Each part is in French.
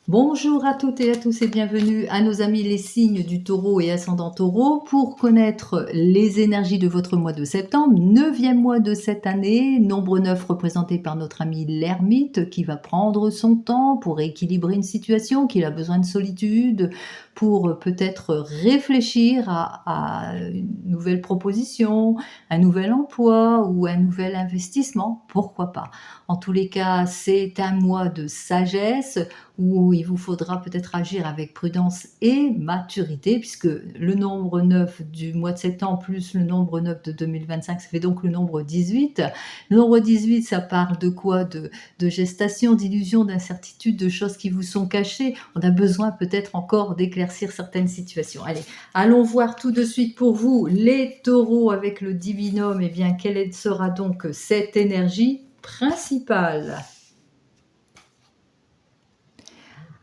Bonjour à toutes et à tous et bienvenue à nos amis les signes du taureau et ascendant taureau pour connaître les énergies de votre mois de septembre, 9e mois de cette année, nombre 9 représenté par notre ami l'ermite qui va prendre son temps pour équilibrer une situation, qu'il a besoin de solitude, pour peut-être réfléchir à une nouvelle proposition, un nouvel emploi ou un nouvel investissement, pourquoi pas. En tous les cas, c'est un mois de sagesse où il vous faudra peut-être agir avec prudence et maturité, puisque le nombre 9 du mois de septembre plus le nombre 9 de 2025, ça fait donc le nombre 18. Le nombre 18, ça parle de quoi? De gestation, d'illusion, d'incertitude, de choses qui vous sont cachées. On a besoin peut-être encore d'éclaircir certaines situations. Allez, allons voir tout de suite pour vous, les taureaux avec le divinum, et bien quelle sera donc cette énergie principale?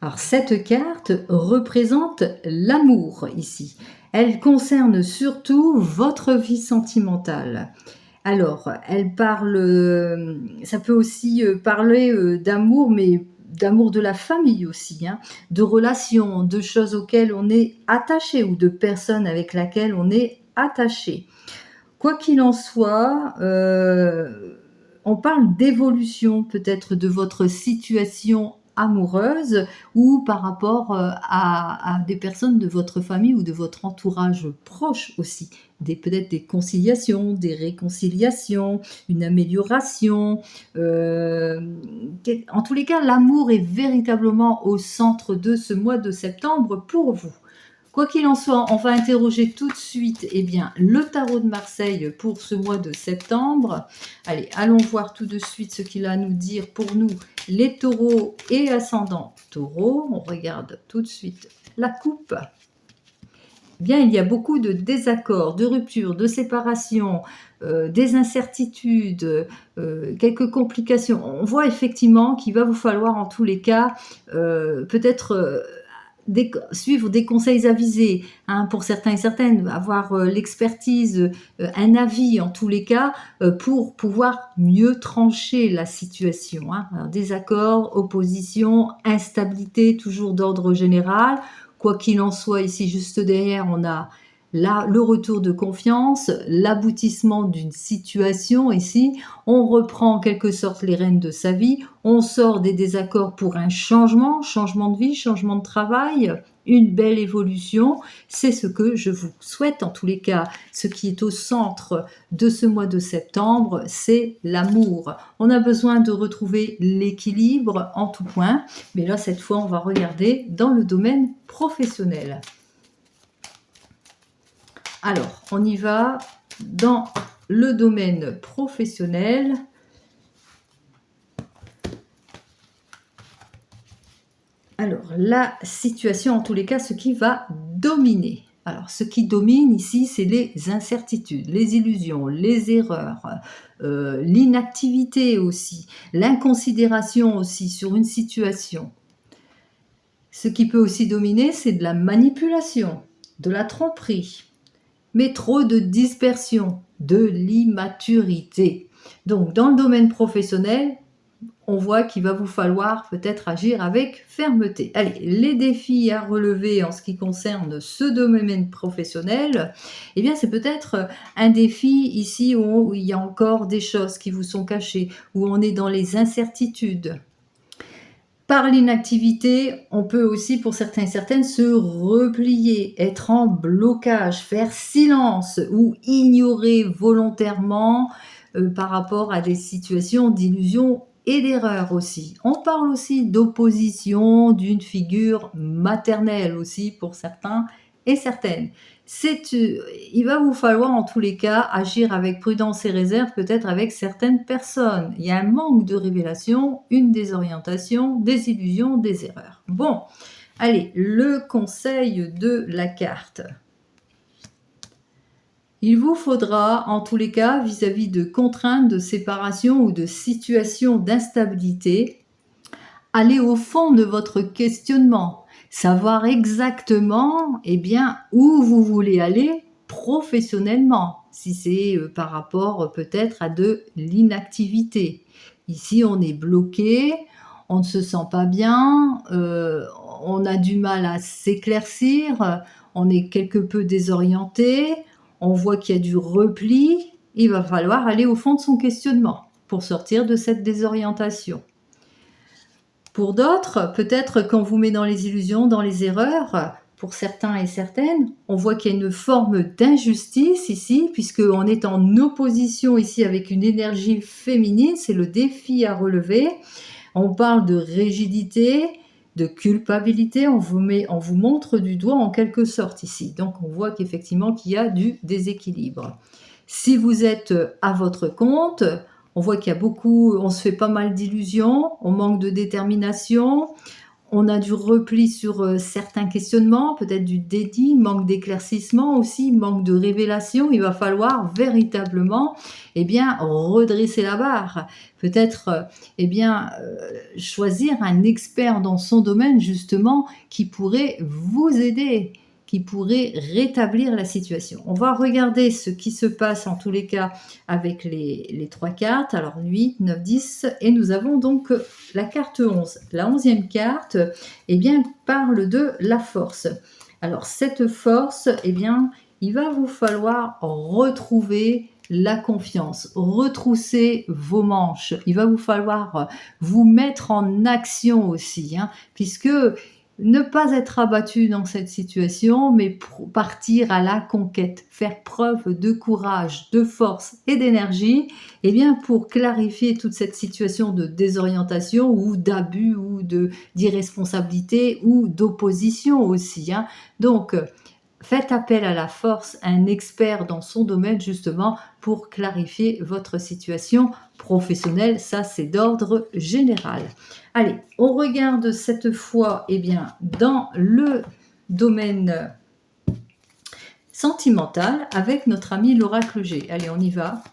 Alors cette carte représente l'amour ici. Elle concerne surtout votre vie sentimentale. Alors, elle parle, ça peut aussi parler d'amour, mais d'amour de la famille aussi, hein, de relations, de choses auxquelles on est attaché ou de personnes avec lesquelles on est attaché. Quoi qu'il en soit, on parle d'évolution peut-être de votre situation amoureuse ou par rapport à des personnes de votre famille ou de votre entourage proche aussi. Peut-être des conciliations, des réconciliations, une amélioration. En tous les cas, l'amour est véritablement au centre de ce mois de septembre pour vous. Quoi qu'il en soit, on va interroger tout de suite le tarot de Marseille pour ce mois de septembre. Allez, allons voir tout de suite ce qu'il a à nous dire pour nous, les taureaux et ascendants taureaux. On regarde tout de suite la coupe. Bien, il y a beaucoup de désaccords, de ruptures, de séparations, des incertitudes, quelques complications. On voit effectivement qu'il va vous falloir en tous les cas peut-être suivre des conseils avisés, hein, pour certains et certaines, avoir l'expertise, un avis en tous les cas, pour pouvoir mieux trancher la situation, hein. Alors, désaccord, opposition, instabilité, toujours d'ordre général. Quoi qu'il en soit, ici, juste derrière, on a là le retour de confiance, l'aboutissement d'une situation. Ici, on reprend en quelque sorte les rênes de sa vie, on sort des désaccords pour un changement, changement de vie, changement de travail, une belle évolution. C'est ce que je vous souhaite en tous les cas. Ce qui est au centre de ce mois de septembre, c'est l'amour. On a besoin de retrouver l'équilibre en tout point, mais là, cette fois, on va regarder dans le domaine professionnel. Alors, on y va dans le domaine professionnel. Alors, la situation, en tous les cas, ce qui va dominer. Alors, ce qui domine ici, c'est les incertitudes, les illusions, les erreurs, l'inactivité aussi, l'inconsidération aussi sur une situation. Ce qui peut aussi dominer, c'est de la manipulation, de la tromperie, mais trop de dispersion, de l'immaturité. Donc, dans le domaine professionnel, on voit qu'il va vous falloir peut-être agir avec fermeté. Allez, les défis à relever en ce qui concerne ce domaine professionnel, eh bien c'est peut-être un défi ici où il y a encore des choses qui vous sont cachées, où on est dans les incertitudes. Par l'inactivité, on peut aussi, pour certains et certaines, se replier, être en blocage, faire silence ou ignorer volontairement par rapport à des situations d'illusion et d'erreur aussi. On parle aussi d'opposition d'une figure maternelle aussi pour certains et certaines. Il va vous falloir en tous les cas agir avec prudence et réserve, peut-être avec certaines personnes. Il y a un manque de révélation, une désorientation, des illusions, des erreurs. Bon, allez, le conseil de la carte. Il vous faudra, en tous les cas, vis-à-vis de contraintes, de séparation ou de situations d'instabilité, aller au fond de votre questionnement, savoir exactement où vous voulez aller professionnellement, si c'est par rapport peut-être à de l'inactivité. Ici, on est bloqué, on ne se sent pas bien, on a du mal à s'éclaircir, on est quelque peu désorienté, on voit qu'il y a du repli, il va falloir aller au fond de son questionnement pour sortir de cette désorientation. Pour d'autres, peut-être qu'on vous met dans les illusions, dans les erreurs, pour certains et certaines, on voit qu'il y a une forme d'injustice ici, puisqu'on est en opposition ici avec une énergie féminine, c'est le défi à relever. On parle de rigidité, de culpabilité, on vous montre du doigt en quelque sorte ici. Donc on voit qu'effectivement qu'il y a du déséquilibre. Si vous êtes à votre compte, on voit qu'il y a on se fait pas mal d'illusions, on manque de détermination, on a du repli sur certains questionnements, peut-être du déni, manque d'éclaircissement aussi, manque de révélation. Il va falloir véritablement redresser la barre. Peut-être choisir un expert dans son domaine justement qui pourrait vous aider, qui pourrait rétablir la situation. On va regarder ce qui se passe en tous les cas avec les 3 cartes. Alors 8, 9, 10 et nous avons donc la carte 11. La 11e carte parle de la force. Alors cette force, il va vous falloir retrouver la confiance, retrousser vos manches. Il va vous falloir vous mettre en action aussi, puisque ne pas être abattu dans cette situation, mais partir à la conquête, faire preuve de courage, de force et d'énergie, pour clarifier toute cette situation de désorientation ou d'abus ou d'irresponsabilité ou d'opposition aussi. Donc, faites appel à la force, à un expert dans son domaine justement pour clarifier votre situation professionnelle. Ça, c'est d'ordre général. Allez, on regarde cette fois dans le domaine sentimental avec notre ami l'oracle G. Allez, on y va.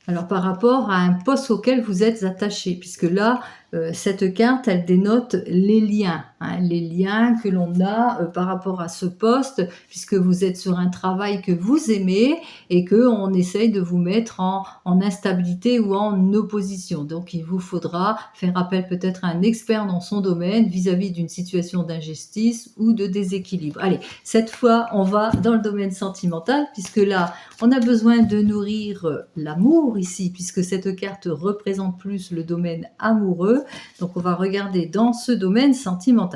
Alors par rapport à un poste auquel vous êtes attaché, puisque là, cette carte, elle dénote les liens que l'on a par rapport à ce poste, puisque vous êtes sur un travail que vous aimez et qu'on essaye de vous mettre en instabilité ou en opposition. Donc il vous faudra faire appel peut-être à un expert dans son domaine vis-à-vis d'une situation d'injustice ou de déséquilibre. Allez, cette fois, on va dans le domaine sentimental, puisque là, on a besoin de nourrir l'amour ici, puisque cette carte représente plus le domaine amoureux. Donc, on va regarder dans ce domaine sentimental.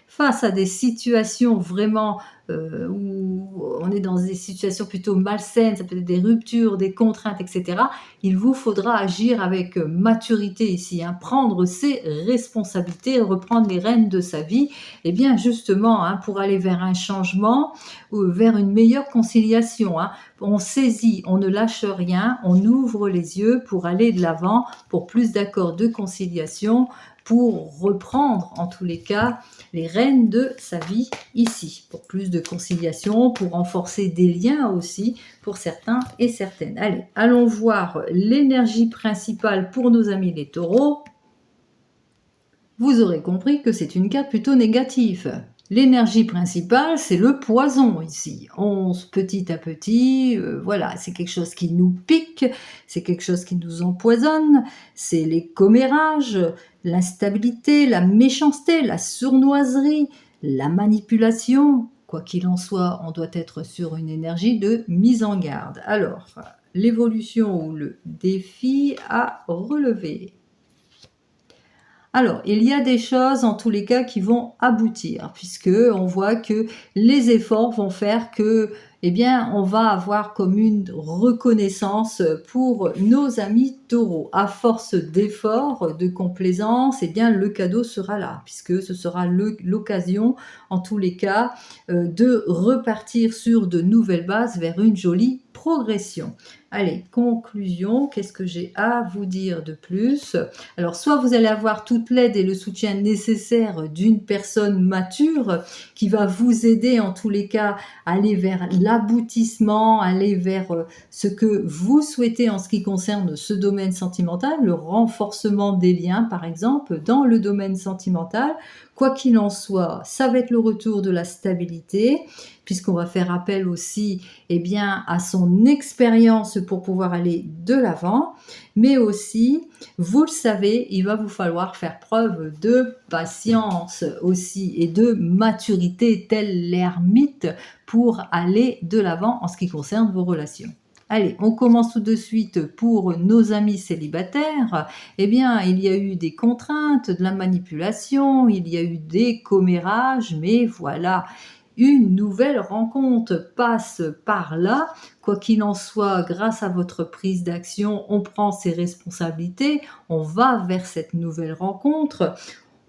Face à des situations vraiment où on est dans des situations plutôt malsaines, ça peut être des ruptures, des contraintes, etc., il vous faudra agir avec maturité ici, prendre ses responsabilités, reprendre les rênes de sa vie, justement, pour aller vers un changement ou vers une meilleure conciliation. On saisit, on ne lâche rien, on ouvre les yeux pour aller de l'avant, pour plus d'accords de conciliation, pour reprendre en tous les cas les rênes de sa vie ici, pour plus de conciliation, pour renforcer des liens aussi pour certains et certaines. Allez, allons voir l'énergie principale pour nos amis les taureaux. Vous aurez compris que c'est une carte plutôt négative. L'énergie principale, c'est le poison ici. Petit à petit, voilà, c'est quelque chose qui nous pique, c'est quelque chose qui nous empoisonne, c'est les commérages, l'instabilité, la méchanceté, la sournoiserie, la manipulation. Quoi qu'il en soit, on doit être sur une énergie de mise en garde. Alors, l'évolution ou le défi à relever. Alors, il y a des choses en tous les cas qui vont aboutir, puisque on voit que les efforts vont faire que, on va avoir comme une reconnaissance pour nos amis taureaux. À force d'efforts, de complaisance, le cadeau sera là, puisque ce sera l'occasion, en tous les cas, de repartir sur de nouvelles bases vers une jolie progression. Allez, conclusion, qu'est-ce que j'ai à vous dire de plus? Alors, soit vous allez avoir toute l'aide et le soutien nécessaire d'une personne mature qui va vous aider en tous les cas à aller vers l'aboutissement, aller vers ce que vous souhaitez en ce qui concerne ce domaine sentimental, le renforcement des liens par exemple dans le domaine sentimental. Quoi qu'il en soit, ça va être le retour de la stabilité, puisqu'on va faire appel aussi bien, à son expérience pour pouvoir aller de l'avant, mais aussi, vous le savez, il va vous falloir faire preuve de patience aussi et de maturité, tel l'ermite, pour aller de l'avant en ce qui concerne vos relations. Allez, on commence tout de suite pour nos amis célibataires. Eh bien, il y a eu des contraintes, de la manipulation, il y a eu des commérages, mais voilà, une nouvelle rencontre passe par là. Quoi qu'il en soit, grâce à votre prise d'action, on prend ses responsabilités, on va vers cette nouvelle rencontre.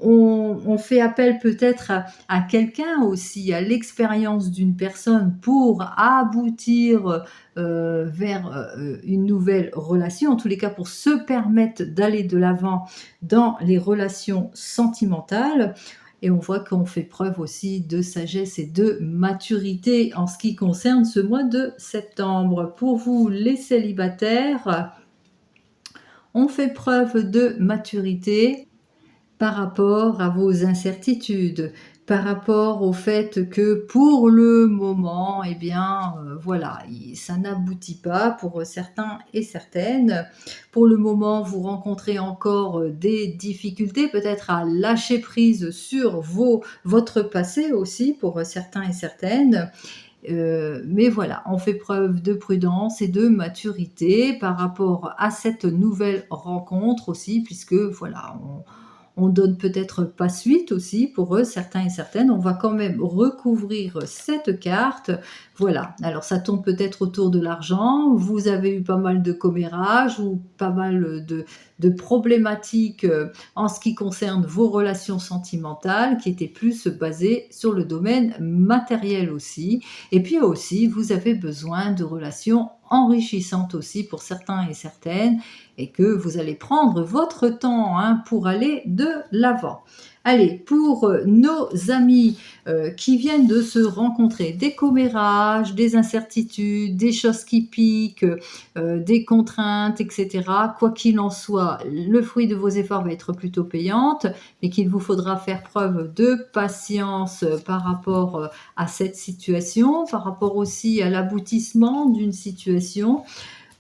On fait appel peut-être à quelqu'un aussi, à l'expérience d'une personne pour aboutir vers une nouvelle relation, en tous les cas pour se permettre d'aller de l'avant dans les relations sentimentales. Et on voit qu'on fait preuve aussi de sagesse et de maturité en ce qui concerne ce mois de septembre. Pour vous, les célibataires, on fait preuve de maturité par rapport à vos incertitudes, par rapport au fait que pour le moment, voilà, ça n'aboutit pas pour certains et certaines. Pour le moment, vous rencontrez encore des difficultés, peut-être à lâcher prise sur votre passé aussi pour certains et certaines. Mais voilà, on fait preuve de prudence et de maturité par rapport à cette nouvelle rencontre aussi, puisque voilà, on donne peut-être pas suite aussi pour eux, certains et certaines. On va quand même recouvrir cette carte. Voilà, alors ça tombe peut-être autour de l'argent. Vous avez eu pas mal de commérages ou pas mal de problématiques en ce qui concerne vos relations sentimentales qui étaient plus basées sur le domaine matériel aussi. Et puis aussi, vous avez besoin de relations enrichissantes aussi pour certains et certaines, et que vous allez prendre votre temps pour aller de l'avant. Allez, pour nos amis qui viennent de se rencontrer, des commérages, des incertitudes, des choses qui piquent, des contraintes, etc. Quoi qu'il en soit, le fruit de vos efforts va être plutôt payante, mais qu'il vous faudra faire preuve de patience par rapport à cette situation, par rapport aussi à l'aboutissement d'une situation,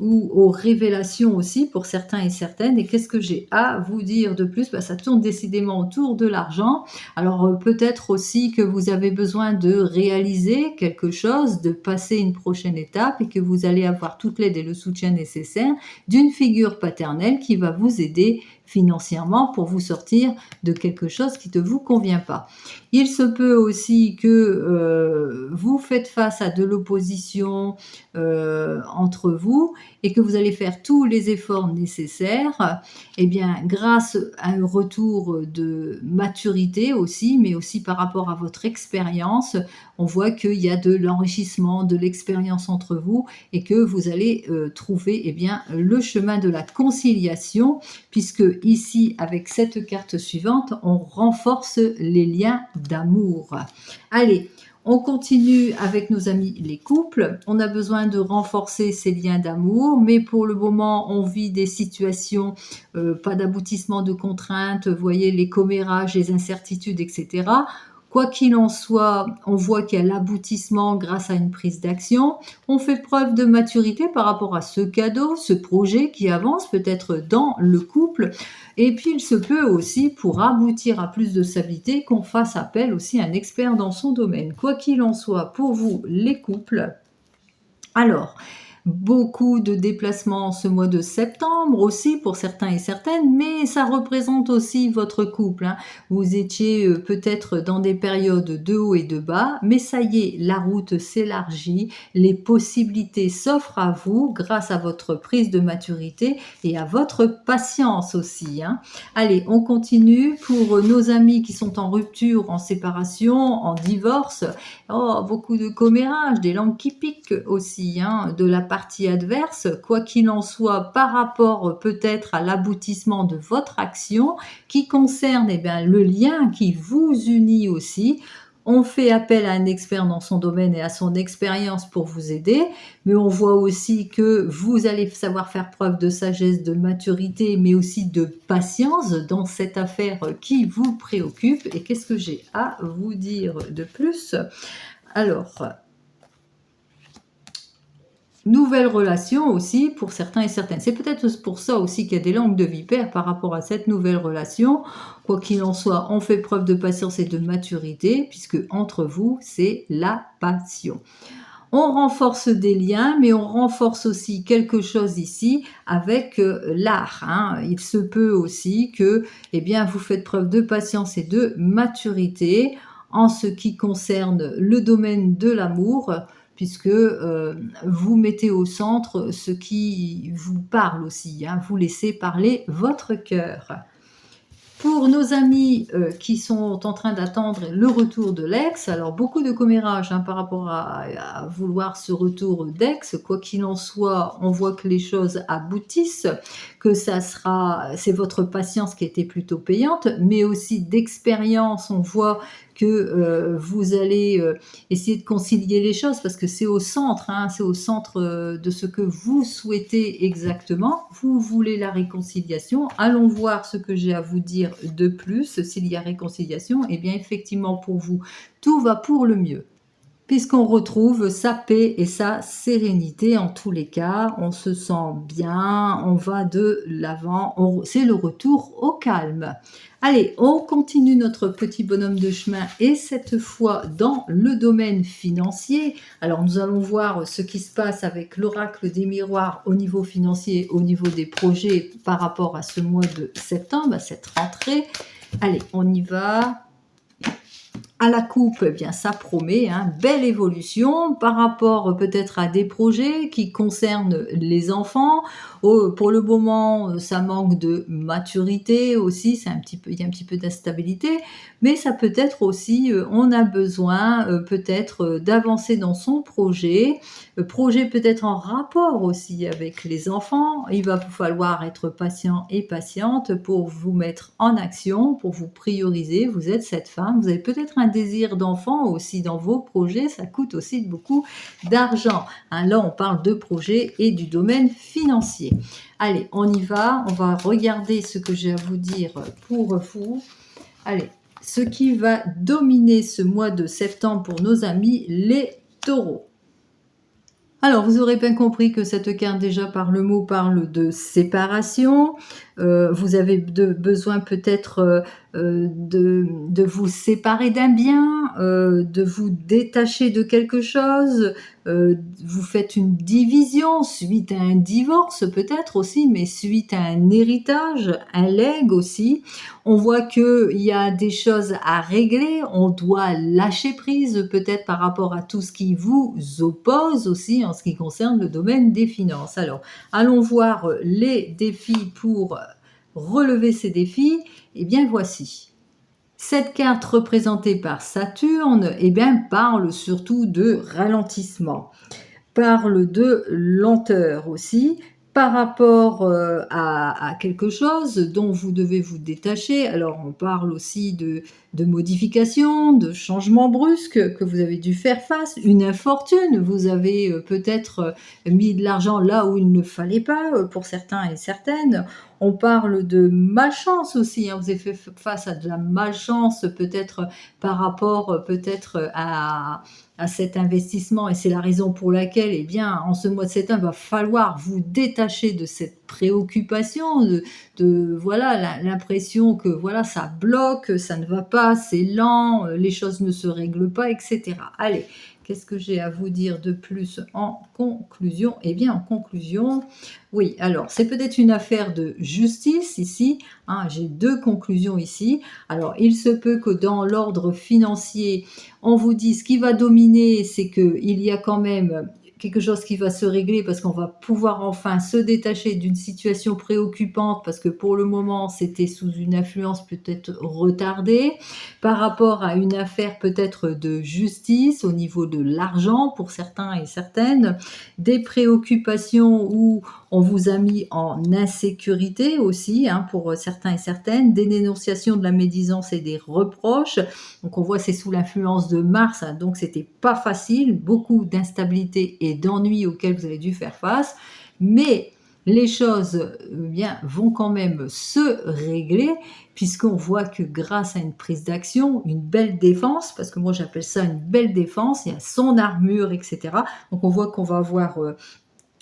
ou aux révélations aussi pour certains et certaines. Et qu'est-ce que j'ai à vous dire de plus? Ça tourne décidément autour de l'argent. Alors peut-être aussi que vous avez besoin de réaliser quelque chose, de passer une prochaine étape, et que vous allez avoir toute l'aide et le soutien nécessaire d'une figure paternelle qui va vous aider financièrement pour vous sortir de quelque chose qui ne vous convient pas. Il se peut aussi que vous faites face à de l'opposition entre vous, et que vous allez faire tous les efforts nécessaires, grâce à un retour de maturité aussi, mais aussi par rapport à votre expérience, on voit qu'il y a de l'enrichissement, de l'expérience entre vous, et que vous allez trouver le chemin de la conciliation, puisque ici, avec cette carte suivante, on renforce les liens d'amour. Allez, on continue avec nos amis les couples. On a besoin de renforcer ces liens d'amour, mais pour le moment, on vit des situations, pas d'aboutissement de contraintes, vous voyez, les commérages, les incertitudes, etc. Quoi qu'il en soit, on voit qu'il y a l'aboutissement grâce à une prise d'action. On fait preuve de maturité par rapport à ce cadeau, ce projet qui avance peut-être dans le couple. Et puis, il se peut aussi, pour aboutir à plus de stabilité, qu'on fasse appel aussi à un expert dans son domaine. Quoi qu'il en soit, pour vous, les couples, alors, beaucoup de déplacements ce mois de septembre aussi pour certains et certaines, mais ça représente aussi votre couple. Vous étiez peut-être dans des périodes de haut et de bas, mais ça y est, la route s'élargit, les possibilités s'offrent à vous grâce à votre prise de maturité et à votre patience aussi. Allez, on continue pour nos amis qui sont en rupture, en séparation, en divorce. Oh, beaucoup de commérages, des langues qui piquent aussi, de la part partie adverse, quoi qu'il en soit, par rapport peut-être à l'aboutissement de votre action, qui concerne eh bien, le lien qui vous unit aussi. On fait appel à un expert dans son domaine et à son expérience pour vous aider, mais on voit aussi que vous allez savoir faire preuve de sagesse, de maturité, mais aussi de patience dans cette affaire qui vous préoccupe. Et qu'est-ce que j'ai à vous dire de plus? Alors, nouvelle relation aussi pour certains et certaines. C'est peut-être pour ça aussi qu'il y a des langues de vipère par rapport à cette nouvelle relation. Quoi qu'il en soit, on fait preuve de patience et de maturité, puisque entre vous, c'est la passion. On renforce des liens, mais on renforce aussi quelque chose ici avec l'art. Hein. Il se peut aussi que eh bien, vous faites preuve de patience et de maturité en ce qui concerne le domaine de l'amour, puisque vous mettez au centre ce qui vous parle aussi. Hein. Vous laissez parler votre cœur. Pour nos amis qui sont en train d'attendre le retour de l'ex, alors beaucoup de commérages hein, par rapport à vouloir ce retour d'ex, quoi qu'il en soit, on voit que les choses aboutissent, que c'est votre patience qui était plutôt payante, mais aussi d'expérience, on voit que vous allez essayer de concilier les choses parce que c'est au centre, hein, c'est au centre de ce que vous souhaitez exactement. Vous voulez la réconciliation. Allons voir ce que j'ai à vous dire de plus. S'il y a réconciliation, eh bien effectivement pour vous, tout va pour le mieux. Puisqu'on retrouve sa paix et sa sérénité en tous les cas, on se sent bien, on va de l'avant, c'est le retour au calme. Allez, on continue notre petit bonhomme de chemin et cette fois dans le domaine financier. Alors nous allons voir ce qui se passe avec l'oracle des miroirs au niveau financier, au niveau des projets par rapport à ce mois de septembre, à cette rentrée. Allez, on y va. À la coupe, eh bien, ça promet belle évolution par rapport peut-être à des projets qui concernent les enfants. Pour le moment, ça manque de maturité aussi, il y a un petit peu d'instabilité, mais ça peut être aussi, on a besoin peut-être d'avancer dans son projet, projet peut-être en rapport aussi avec les enfants. Il va vous falloir être patient et patiente pour vous mettre en action, pour vous prioriser. Vous êtes cette femme, vous avez peut-être un désir d'enfant aussi dans vos projets, ça coûte aussi beaucoup d'argent. Hein, là, on parle de projets et du domaine financier. Allez, on y va, on va regarder ce que j'ai à vous dire pour vous. Allez, ce qui va dominer ce mois de septembre pour nos amis, les taureaux. Alors, vous aurez bien compris que cette carte, déjà par le mot, parle de séparation. Vous avez besoin peut-être de vous séparer d'un bien, de vous détacher de quelque chose. Vous faites une division suite à un divorce peut-être aussi, mais suite à un héritage, un legs aussi. On voit qu'il y a des choses à régler, on doit lâcher prise peut-être par rapport à tout ce qui vous oppose aussi en ce qui concerne le domaine des finances. Alors, allons voir les défis pour relever ces défis. Eh bien, voici. Cette carte représentée par Saturne, eh bien, parle surtout de ralentissement, parle de lenteur aussi, par rapport à quelque chose dont vous devez vous détacher. Alors, on parle aussi de modifications, de changements brusques que vous avez dû faire face, une infortune. Vous avez peut-être mis de l'argent là où il ne fallait pas, pour certains et certaines. On parle de malchance aussi. Hein. Vous avez fait face à de la malchance peut-être par rapport peut-être à cet investissement et c'est la raison pour laquelle, eh bien, en ce mois de septembre, il va falloir vous détacher de cette préoccupation, voilà l'impression que voilà ça bloque, ça ne va pas, c'est lent, les choses ne se règlent pas, etc. Allez, qu'est-ce que j'ai à vous dire de plus en conclusion? Eh bien, en conclusion, oui, alors c'est peut-être une affaire de justice ici. Hein, j'ai deux conclusions ici. Alors, il se peut que dans l'ordre financier, on vous dise ce qui va dominer, c'est qu'il y a quand même quelque chose qui va se régler parce qu'on va pouvoir enfin se détacher d'une situation préoccupante parce que pour le moment, c'était sous une influence peut-être retardée, par rapport à une affaire peut-être de justice au niveau de l'argent pour certains et certaines, des préoccupations où on vous a mis en insécurité aussi, hein, pour certains et certaines, des dénonciations de la médisance et des reproches. Donc on voit c'est sous l'influence de Mars, hein, donc c'était pas facile, beaucoup d'instabilité et d'ennuis auxquels vous avez dû faire face, mais les choses bien, vont quand même se régler puisqu'on voit que grâce à une prise d'action, une belle défense, parce que moi j'appelle ça une belle défense, il y a son armure, etc. Donc on voit qu'on va avoir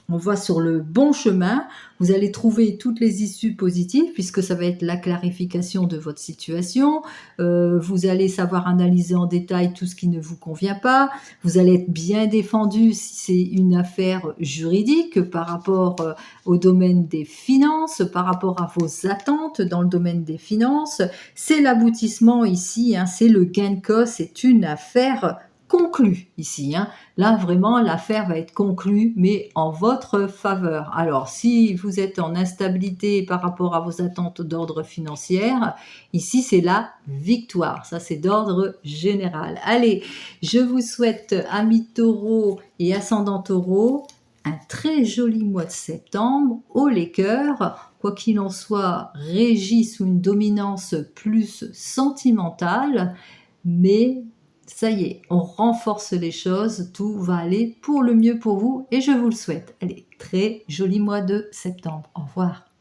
on va sur le bon chemin, vous allez trouver toutes les issues positives puisque ça va être la clarification de votre situation, vous allez savoir analyser en détail tout ce qui ne vous convient pas, vous allez être bien défendu si c'est une affaire juridique par rapport au domaine des finances, par rapport à vos attentes dans le domaine des finances, c'est l'aboutissement ici, hein, c'est le gain de cause, c'est une affaire conclue ici, hein. Là, vraiment, l'affaire va être conclue, mais en votre faveur. Alors, si vous êtes en instabilité par rapport à vos attentes d'ordre financier, ici, c'est la victoire. Ça, c'est d'ordre général. Allez, je vous souhaite, amis taureaux et ascendant taureau, un très joli mois de septembre, haut les cœurs, quoi qu'il en soit, régi sous une dominance plus sentimentale, mais ça y est, on renforce les choses, tout va aller pour le mieux pour vous et je vous le souhaite. Allez, très joli mois de septembre. Au revoir.